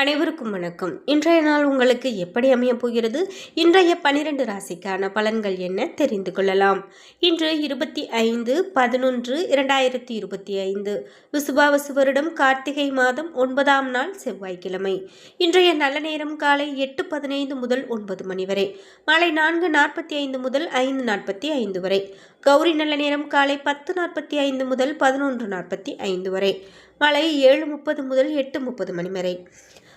அனைவருக்கும் வணக்கம். இன்றைய நாள் உங்களுக்கு எப்படி அமையப் போகிறது? இன்றைய 12 ராசிக்கான பலன்கள் என்ன தெரிந்து கொள்ளலாம். இன்று 25/11/2025 விசுவாவசு வருடம் கார்த்திகை மாதம் 9ஆம் நாள் செவ்வாய்க்கிழமை. இன்றைய நல்ல நேரம் காலை 8:15 முதல் 9 மணி வரை, மாலை 4:45 முதல் 5:45 வரை. கௌரி நல்ல நேரம் காலை 10:45 முதல் 11:45 வரை, மாலை 7:30 முதல் 8:30 மணி வரை.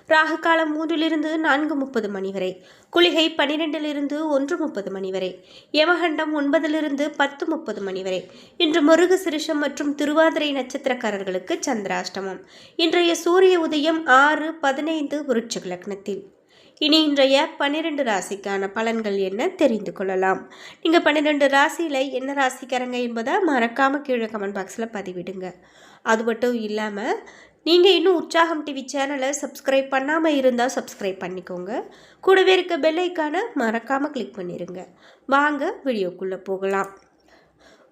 ராகு காலம் 3 4:30 மணி வரை. குளிகை 12 1:30 மணி வரை. யமகண்டம் 9 10:30 மணி வரை. இன்று மிருக சிரிஷம் மற்றும் திருவாதிரை நட்சத்திரக்காரர்களுக்கு சந்திராஷ்டமம். இன்றைய சூரிய உதயம் 6:15 விருச்சிக லக்னத்தில். இனி இன்றைய 12 ராசிக்கான பலன்கள் என்ன தெரிந்து கொள்ளலாம். நீங்கள் 12 ராசியில் என்ன ராசிக்காரங்க என்பதை மறக்காமல் கீழே கமெண்ட் பாக்ஸில் பதிவிடுங்க. அது மட்டும் இல்லாமல் நீங்கள் இன்னும் உற்சாகம் டிவி சேனலை சப்ஸ்கிரைப் பண்ணாமல் இருந்தால் சப்ஸ்கிரைப் பண்ணிக்கோங்க. கூடவே இருக்க பெல் ஐக்கானை மறக்காமல் கிளிக் பண்ணிடுங்க. வாங்க வீடியோக்குள்ளே போகலாம்.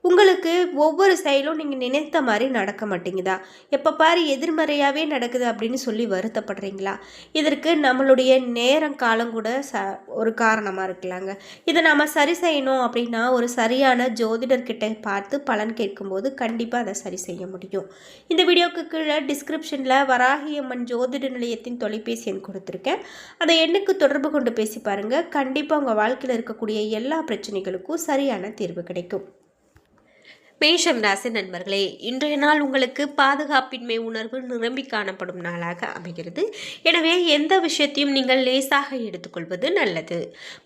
உங்களுக்கு ஒவ்வொரு செயலும் நீங்கள் நினைத்த மாதிரி நடக்க மாட்டேங்குதா? எப்போ பாரு எதிர்மறையாகவே நடக்குது அப்படின்னு சொல்லி வருத்தப்படுறீங்களா? இதற்கு நம்மளுடைய நேரம் காலம் கூட ஒரு காரணமாக இருக்கலாங்க. இதை நம்ம சரி செய்யணும் அப்படின்னா ஒரு சரியான ஜோதிடர்கிட்ட பார்த்து பலன் கேட்கும்போது கண்டிப்பாக அதை சரி செய்ய முடியும். இந்த வீடியோக்கு கீழே டிஸ்கிரிப்ஷனில் வராகியம்மன் ஜோதிட நிலையத்தின் தொலைபேசி எண் கொடுத்துருக்கேன். அதை எண்ணுக்கு தொடர்பு கொண்டு பேசி பாருங்கள். கண்டிப்பாக உங்கள் வாழ்க்கையில் இருக்கக்கூடிய எல்லா பிரச்சனைகளுக்கும் சரியான தீர்வு கிடைக்கும். மேஷம் ராசி நண்பர்களே, இன்றைய நாள் உங்களுக்கு பாதுகாப்பின்மை உணர்வு நிரம்பி காணப்படும் நாளாக அமைகிறது. எனவே எந்த விஷயத்தையும் நீங்கள் லேசாக எடுத்துக்கொள்வது நல்லது.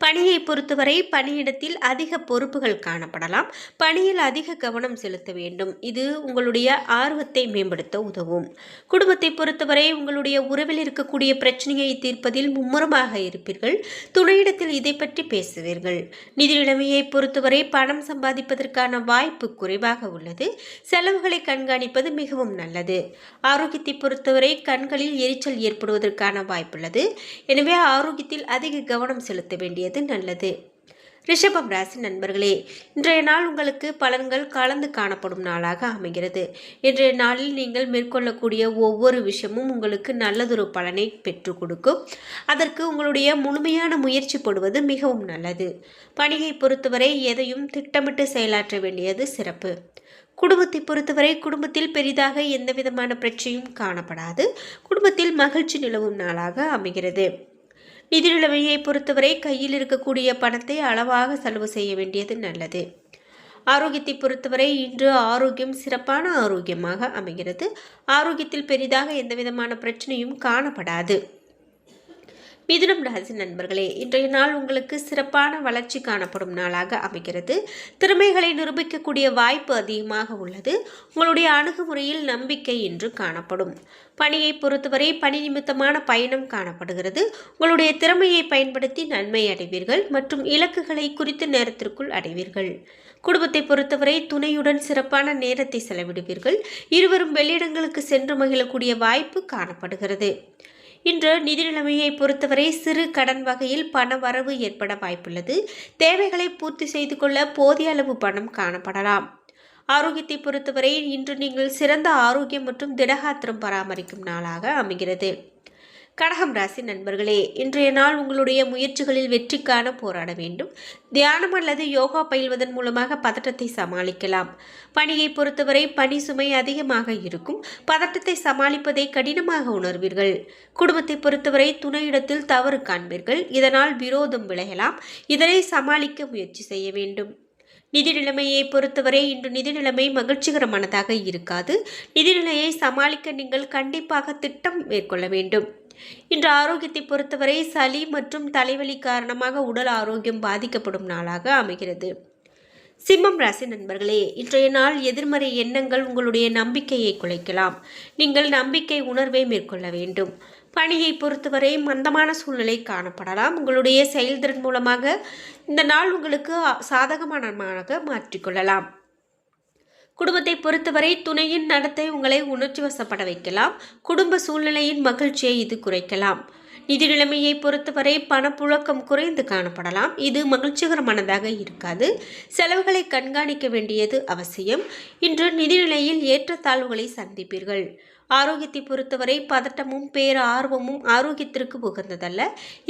பணியை பொறுத்தவரை பணியிடத்தில் அதிக பொறுப்புகள் காணப்படலாம். பணியில் அதிக கவனம் செலுத்த வேண்டும். இது உங்களுடைய ஆர்வத்தை மேம்படுத்த உதவும். குடும்பத்தை பொறுத்தவரை உங்களுடைய உறவில் இருக்கக்கூடிய பிரச்சனையை தீர்ப்பதில் மும்முரமாக இருப்பீர்கள். துணையிடத்தில் இதை பற்றி பேசுவீர்கள். நிதி நிலைமையை பொறுத்தவரை பணம் சம்பாதிப்பதற்கான வாய்ப்பு குறைவாக உள்ளது. செலவுகளை கண்காணிப்பது மிகவும் நல்லது. ஆரோக்கியத்தை பொறுத்தவரை கண்களில் எரிச்சல் ஏற்படுவதற்கான வாய்ப்புள்ளது. எனவே ஆரோக்கியத்தில் அதிக கவனம் செலுத்த வேண்டியது நல்லது. ரிஷபம் ராசி நண்பர்களே, இன்றைய நாள் உங்களுக்கு பலன்கள் கலந்து காணப்படும் நாளாக அமைகிறது. இன்றைய நாளில் நீங்கள் மேற்கொள்ளக்கூடிய ஒவ்வொரு விஷயமும் உங்களுக்கு நல்லதொரு பலனை பெற்றுக் கொடுக்கும். அதற்கு உங்களுடைய முழுமையான முயற்சி போடுவது மிகவும் நல்லது. பணியை பொறுத்தவரை எதையும் திட்டமிட்டு செயலாற்ற வேண்டியது சிறப்பு. குடும்பத்தை பொறுத்தவரை குடும்பத்தில் பெரிதாக எந்த விதமான பிரச்சனையும் காணப்படாது. குடும்பத்தில் மகிழ்ச்சி நிலவும் நாளாக அமைகிறது. நிதி நிலைமையை பொறுத்தவரை கையில் இருக்கக்கூடிய பணத்தை அளவாக செலவு செய்ய வேண்டியது நல்லது. ஆரோக்கியத்தை பொறுத்தவரை இன்று ஆரோக்கியம் சிறப்பான ஆரோக்கியமாக அமைகிறது. ஆரோக்கியத்தில் பெரிதாக எந்த விதமான பிரச்சனையும் காணப்படாது. மிதுனம் ராசி நண்பர்களே, இன்றைய நாள் உங்களுக்கு சிறப்பான வளர்ச்சி காணப்படும் நாளாக அமைகிறது. திறமைகளை நிரூபிக்கக்கூடிய வாய்ப்பு அதிகமாக உள்ளது. உங்களுடைய அணுகுமுறையில் நம்பிக்கை இன்று காணப்படும். பணியை பொறுத்தவரை பணி நிமித்தமான பயணம் காணப்படுகிறது. உங்களுடைய திறமையை பயன்படுத்தி நன்மை அடைவீர்கள் மற்றும் இலக்குகளை குறித்த நேரத்திற்குள் அடைவீர்கள். குடும்பத்தை பொறுத்தவரை துணையுடன் சிறப்பான நேரத்தை செலவிடுவீர்கள். இருவரும் வெளியிடங்களுக்கு சென்று மகிழக்கூடிய வாய்ப்பு காணப்படுகிறது. இன்று நிதி நிலைமையை பொறுத்தவரை சிறு கடன் வகையில் பண வரவு ஏற்பட வாய்ப்புள்ளது. தேவைகளை பூர்த்தி செய்து கொள்ள போதிய அளவு பணம் காணப்படலாம். ஆரோக்கியத்தை பொறுத்தவரை இன்று நீங்கள் சிறந்த ஆரோக்கியம் மற்றும் திடகாத்திரம் பராமரிக்கும் நாளாக அமைகிறது. கடகம் ராசி நண்பர்களே, இன்றைய நாள் உங்களுடைய முயற்சிகளில் வெற்றிக்கான போராட வேண்டும். தியானம் அல்லது யோகா பயில்வதன் மூலமாக பதட்டத்தை சமாளிக்கலாம். பணியை பொறுத்தவரை பணி சுமை அதிகமாக இருக்கும். பதட்டத்தை சமாளிப்பதை கடினமாக உணர்வீர்கள். குடும்பத்தை பொறுத்தவரை துணையிடத்தில் தவறு காண்பீர்கள். இதனால் விரோதம் விளையலாம். இதனை சமாளிக்க முயற்சி செய்ய வேண்டும். நிதி நிலைமையை பொறுத்தவரை இன்று நிதி நிலைமை மகிழ்ச்சிகரமானதாக இருக்காது. நிதிநிலையை சமாளிக்க நீங்கள் கண்டிப்பாக திட்டம் மேற்கொள்ள வேண்டும். இன்று ஆரோக்கியத்தை பொறுத்தவரை சளி மற்றும் தலைவலி காரணமாக உடல் ஆரோக்கியம் பாதிக்கப்படும் நாளாக அமைகிறது. சிம்மம் ராசி நண்பர்களே, இன்றைய நாள் எதிர்மறை எண்ணங்கள் உங்களுடைய நம்பிக்கையை குலைக்கலாம். நீங்கள் நம்பிக்கை உணர்வை மேற்கொள்ள வேண்டும். பணியை பொறுத்தவரை மந்தமான சூழ்நிலை காணப்படலாம். உங்களுடைய செயல்திறன் மூலமாக இந்த நாள் உங்களுக்கு சாதகமானதாக மாற்றிக்கொள்ளலாம். குடும்பத்தை பொறுத்தவரை துணையின் நடத்தை உங்களை உணர்ச்சி வசப்பட வைக்கலாம். குடும்ப சூழ்நிலையின் மகிழ்ச்சியை இது குறைக்கலாம். நிதி நிலைமையை பொறுத்தவரை பணப்புழக்கம் குறைந்து காணப்படலாம். இது மகிழ்ச்சிகரமானதாக இருக்காது. செலவுகளை கண்காணிக்க வேண்டியது அவசியம். இன்று நிதிநிலையில் ஏற்றத்தாழ்வுகளை சந்திப்பீர்கள். ஆரோக்கியத்தை பொறுத்தவரை பதட்டமும் பேரார்வமும் ஆரோக்கியத்திற்கு உகந்ததல்ல.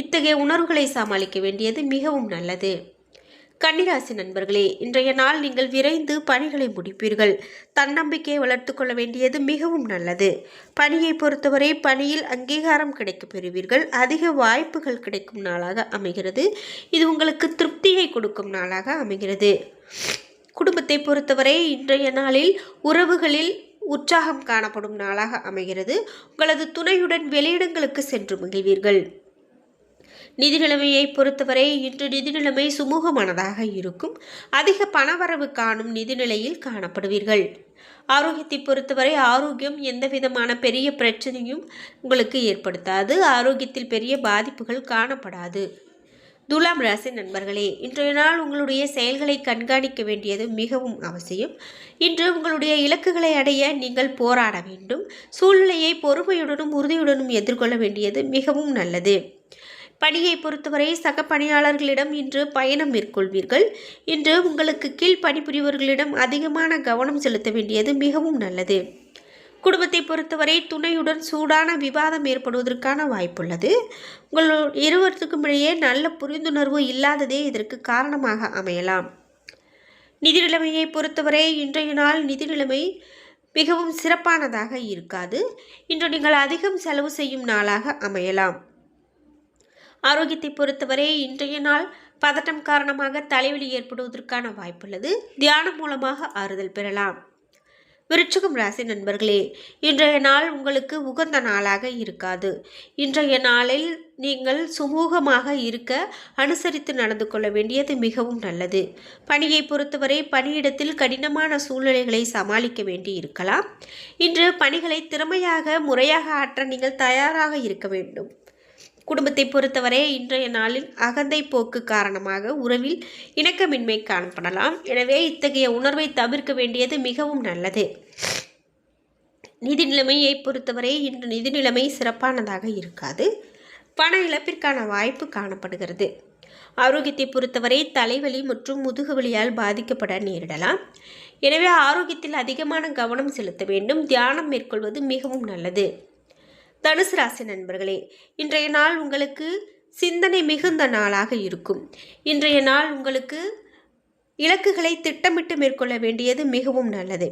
இத்தகைய உணர்வுகளை சமாளிக்க வேண்டியது மிகவும் நல்லது. கன்னிராசி நண்பர்களே, இன்றைய நாள் நீங்கள் விரைந்து பணிகளை முடிப்பீர்கள். தன்னம்பிக்கையை வளர்த்து கொள்ள வேண்டியது மிகவும் நல்லது. பணியை பொறுத்தவரை பணியில் அங்கீகாரம் கிடைக்கப் பெறுவீர்கள். அதிக வாய்ப்புகள் கிடைக்கும் நாளாக அமைகிறது. இது உங்களுக்கு திருப்தியை கொடுக்கும் நாளாக அமைகிறது. குடும்பத்தை பொறுத்தவரை இன்றைய நாளில் உறவுகளில் உற்சாகம் காணப்படும் நாளாக அமைகிறது. உங்களது துணையுடன் வெளியிடங்களுக்கு சென்று மகிழ்வீர்கள். நிதி நிலைமையை பொறுத்தவரை இன்று நிதி நிலைமை சுமூகமானதாக இருக்கும். அதிக பணவரவு காணும் நிதி நிலையில் காணப்படுவீர்கள். ஆரோக்கியத்தை பொறுத்தவரை ஆரோக்கியம் எந்த விதமான பெரிய பிரச்சனையும் உங்களுக்கு ஏற்படுத்தாது. ஆரோக்கியத்தில் பெரிய பாதிப்புகள் காணப்படாது. துலாம் ராசி நண்பர்களே, இன்றைய நாள் உங்களுடைய செயல்களை கண்காணிக்க வேண்டியது மிகவும் அவசியம். இன்று உங்களுடைய இலக்குகளை அடைய நீங்கள் போராட வேண்டும். சூழ்நிலையை பொறுமையுடனும் உறுதியுடனும் எதிர்கொள்ள வேண்டியது மிகவும் நல்லது. பணியை பொறுத்தவரை சக பணியாளர்களிடம் இன்று பயணம் மேற்கொள்வீர்கள். இன்று உங்களுக்கு கீழ் பணிபுரிவர்களிடம் அதிகமான கவனம் செலுத்த வேண்டியது மிகவும் நல்லது. குடும்பத்தை பொறுத்தவரை துணையுடன் சூடான விவாதம் ஏற்படுவதற்கான வாய்ப்புள்ளது. உங்கள் இருவருக்கும் இடையே நல்ல புரிந்துணர்வு இல்லாததே இதற்கு காரணமாக அமையலாம். நிதி நிலைமையை பொறுத்தவரை இன்றைய நாள் நிதி நிலைமை மிகவும் சிறப்பானதாக இருக்காது. இன்று நீங்கள் அதிகம் செலவு செய்யும் நாளாக அமையலாம். ஆரோக்கியத்தை பொறுத்தவரை இன்றைய நாள் பதட்டம் காரணமாக தலைவலி ஏற்படுவதற்கான வாய்ப்புள்ளது. தியானம் மூலமாக ஆறுதல் பெறலாம். விருச்சிகம் ராசி நண்பர்களே, இன்றைய நாள் உங்களுக்கு உகந்த நாளாக இருக்காது. இன்றைய நாளில் நீங்கள் சுமூகமாக இருக்க அனுசரித்து நடந்து கொள்ள வேண்டியது மிகவும் நல்லது. பணியை பொறுத்தவரை பணியிடத்தில் கடினமான சூழ்நிலைகளை சமாளிக்க வேண்டி இருக்கலாம். இன்று பணிகளை திறமையாக முறையாக ஆற்ற நீங்கள் தயாராக இருக்க வேண்டும். குடும்பத்தை பொறுத்தவரை இன்றைய நாளில் அகந்தை போக்கு காரணமாக உறவில் இணக்கமின்மை காணப்படலாம். எனவே இத்தகைய உணர்வை தவிர்க்க வேண்டியது மிகவும் நல்லது. நிதி நிலைமையை பொறுத்தவரை இன்று நிதி நிலைமை சிறப்பானதாக இருக்காது. பண இழப்பிற்கான வாய்ப்பு காணப்படுகிறது. ஆரோக்கியத்தை பொறுத்தவரை தலைவலி மற்றும் முதுகுவலியால் பாதிக்கப்பட நேரிடலாம். எனவே ஆரோக்கியத்தில் அதிகமான கவனம் செலுத்த வேண்டும். தியானம் மேற்கொள்வது மிகவும் நல்லது. தனுசு ராசி நண்பர்களே, இன்றைய நாள் உங்களுக்கு சிந்தனை மிகுந்த நாளாக இருக்கும். இன்றைய நாள் உங்களுக்கு இலக்குகளை திட்டமிட்டு மேற்கொள்ள வேண்டியது மிகவும் நல்லது.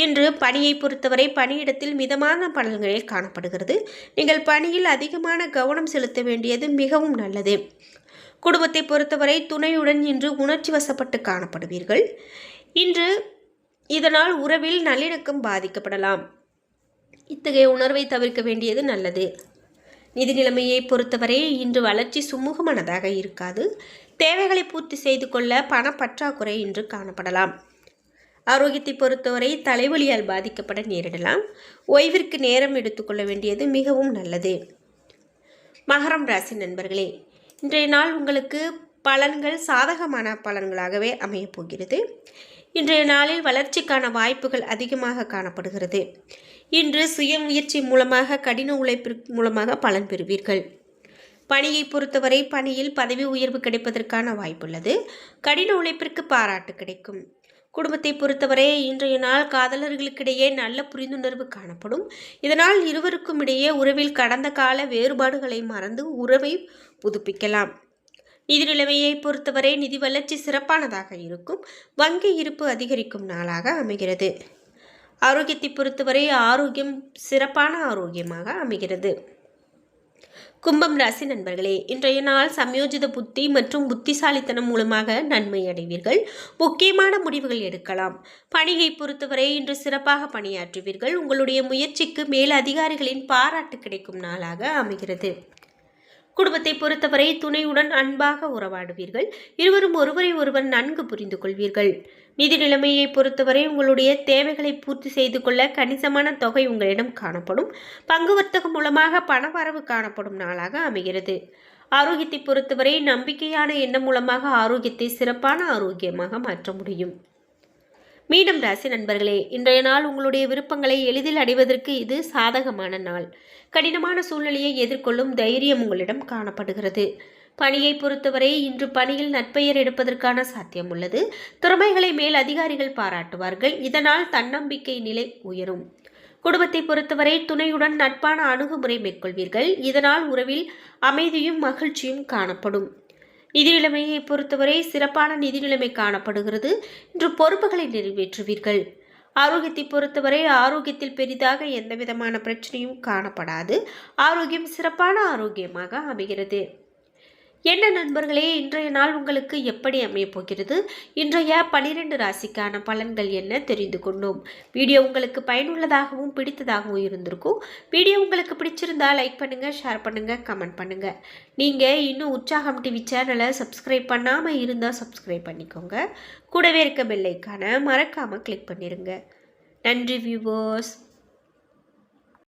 இன்று பணியை பொறுத்தவரை பணியிடத்தில் மிதமான பலன்களில் காணப்படுகிறது. நீங்கள் பணியில் அதிகமான கவனம் செலுத்த வேண்டியது மிகவும் நல்லது. குடும்பத்தை பொறுத்தவரை துணையுடன் இன்று உணர்ச்சி வசப்பட்டு காணப்படுவீர்கள். இன்று இதனால் உறவில் நல்லிணக்கம் பாதிக்கப்படலாம். இத்தகைய உணர்வை தவிர்க்க வேண்டியது நல்லது. நிதி நிலைமையை பொறுத்தவரை இன்று வளர்ச்சி சுமூகமானதாக இருக்காது. தேவைகளை பூர்த்தி செய்து கொள்ள பணப்பற்றாக்குறை இன்று காணப்படலாம். ஆரோக்கியத்தை பொறுத்தவரை தலைவலியால் பாதிக்கப்பட நேரிடலாம். ஓய்விற்கு நேரம் எடுத்துக்கொள்ள வேண்டியது மிகவும் நல்லது. மகரம் ராசி நண்பர்களே, இன்றைய நாள் உங்களுக்கு பலன்கள் சாதகமான பலன்களாகவே அமையப் போகிறது. இன்றைய நாளில் வளர்ச்சிக்கான வாய்ப்புகள் அதிகமாக காணப்படுகிறது. இன்று சுய முயற்சி மூலமாக கடின உழைப்பிற்கு மூலமாக பலன் பெறுவீர்கள். பணியை பொறுத்தவரை பணியில் பதவி உயர்வு கிடைப்பதற்கான வாய்ப்புள்ளது. கடின உழைப்பிற்கு பாராட்டு கிடைக்கும். குடும்பத்தை பொறுத்தவரை இன்றைய நாள் காதலர்களுக்கிடையே நல்ல புரிந்துணர்வு காணப்படும். இதனால் இருவருக்கும் இடையே உறவில் கடந்த கால வேறுபாடுகளை மறந்து உறவை புதுப்பிக்கலாம். நிதி நிலைமையை பொறுத்தவரை நிதி வளர்ச்சி சிறப்பானதாக இருக்கும். வங்கி இருப்பு அதிகரிக்கும் நாளாக அமைகிறது. ஆரோக்கியத்தை பொறுத்தவரை ஆரோக்கியம் சிறப்பான ஆரோக்கியமாக அமைகிறது. கும்பம் ராசி நண்பர்களே, இன்றைய நாள் சமயோஜித புத்தி மற்றும் புத்திசாலித்தனம் மூலமாக நன்மை அடைவீர்கள். முக்கியமான முடிவுகள் எடுக்கலாம். பணியை பொறுத்தவரை இன்று சிறப்பாக பணியாற்றுவீர்கள். உங்களுடைய முயற்சிக்கு மேல் அதிகாரிகளின் பாராட்டு கிடைக்கும் நாளாக அமைகிறது. குடும்பத்தை பொறுத்தவரை துணையுடன் அன்பாக உறவாடுவீர்கள். இருவரும் ஒருவரை ஒருவர் நன்கு புரிந்து கொள்வீர்கள். நிதி நிலைமையை பொறுத்தவரை உங்களுடைய தேவைகளை பூர்த்தி செய்து கொள்ள கணிசமான தொகை உங்களிடம் காணப்படும். பங்கு வர்த்தகம் மூலமாக பணவரவு காணப்படும் நாளாக அமைகிறது. ஆரோக்கியத்தை பொறுத்தவரை நம்பிக்கையான எண்ணம் மூலமாக ஆரோக்கியத்தை சிறப்பான ஆரோக்கியமாக மாற்ற முடியும். மீனம் ராசி நண்பர்களே, இன்றைய நாள் உங்களுடைய விருப்பங்களை எளிதில் அடைவதற்கு இது சாதகமான நாள். கடினமான சூழ்நிலையை எதிர்கொள்ளும் தைரியம் உங்களிடம் காணப்படுகிறது. பணியை பொறுத்தவரை இன்று பணியில் நற்பெயர் எடுப்பதற்கான சாத்தியம் உள்ளது. திறமைகளை மேல் அதிகாரிகள் பாராட்டுவார்கள். இதனால் தன்னம்பிக்கை நிலை உயரும். குடும்பத்தை பொறுத்தவரை துணையுடன் நட்பான அணுகுமுறை மேற்கொள்வீர்கள். இதனால் உறவில் அமைதியும் மகிழ்ச்சியும் காணப்படும். நிதி நிலைமையை பொறுத்தவரை சிறப்பான நிதி நிலைமை காணப்படுகிறது. இன்று பொறுப்புகளை நிறைவேற்றுவீர்கள். ஆரோக்கியத்தை பொறுத்தவரை ஆரோக்கியத்தில் பெரிதாக எந்த விதமான பிரச்சனையும் காணப்படாது. ஆரோக்கியம் சிறப்பான ஆரோக்கியமாக அமைகிறது. என்ன நண்பர்களே, இன்றைய நாள் உங்களுக்கு எப்படி அமையப் போகிறது? இன்றைய 12 ராசிக்கான பலன்கள் என்ன தெரிந்து கொண்டோம். வீடியோ உங்களுக்கு பயனுள்ளதாகவும் பிடித்ததாகவும் இருந்திருக்கும். வீடியோ உங்களுக்கு பிடிச்சிருந்தா லைக் பண்ணுங்க, ஷேர் பண்ணுங்க, கமெண்ட் பண்ணுங்க. நீங்க இன்னும் உற்சாகம் டிவி சேனலை சப்ஸ்கிரைப் பண்ணாம இருந்தா சப்ஸ்கிரைப் பண்ணிக்கோங்க. கூடவே இருக்க பெல் ஐகானை மறக்காம கிளிக் பண்ணிருங்க. நன்றி வியூவர்ஸ்.